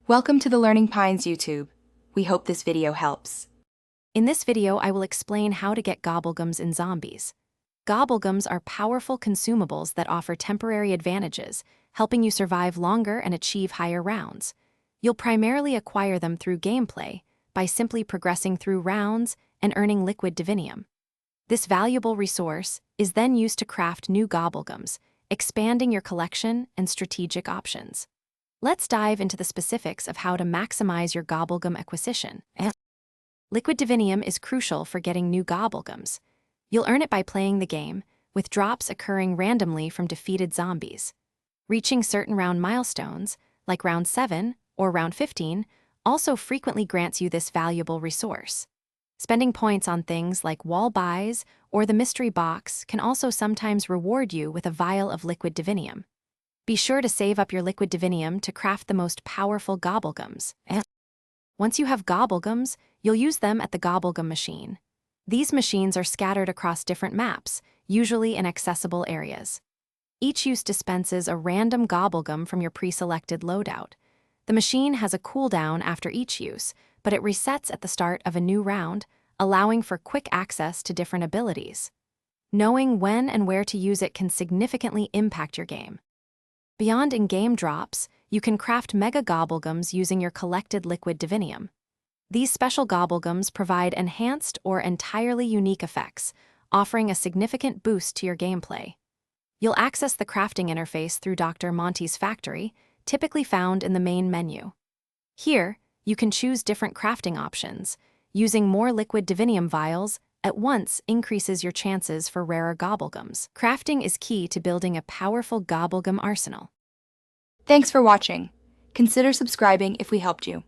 Welcome to the Learning Pines YouTube. We hope this video helps. In this video, I will explain how to get gobblegums in zombies. Gobblegums are powerful consumables that offer temporary advantages, helping you survive longer and achieve higher rounds. You'll primarily acquire them through gameplay, by simply progressing through rounds and earning liquid divinium. This valuable resource is then used to craft new gobblegums, expanding your collection and strategic options. Let's dive into the specifics of how to maximize your gobblegum acquisition. Liquid divinium is crucial for getting new gobblegums. You'll earn it by playing the game, with drops occurring randomly from defeated zombies. Reaching certain round milestones, like round 7 or round 15, also frequently grants you this valuable resource. Spending points on things like wall buys or the mystery box can also sometimes reward you with a vial of liquid divinium. Be sure to save up your liquid divinium to craft the most powerful gobblegums. Once you have gobblegums, you'll use them at the gobblegum machine. These machines are scattered across different maps, usually in accessible areas. Each use dispenses a random gobblegum from your pre-selected loadout. The machine has a cooldown after each use, but it resets at the start of a new round, allowing for quick access to different abilities. Knowing when and where to use it can significantly impact your game. Beyond in-game drops, you can craft mega gobblegums using your collected liquid divinium. These special gobblegums provide enhanced or entirely unique effects, offering a significant boost to your gameplay. You'll access the crafting interface through Dr. Monty's factory, typically found in the main menu. Here, you can choose different crafting options. Using more liquid divinium vials at once increases your chances for rarer gobblegums. Crafting is key to building a powerful gobblegum arsenal. Thanks for watching. Consider subscribing if we helped you.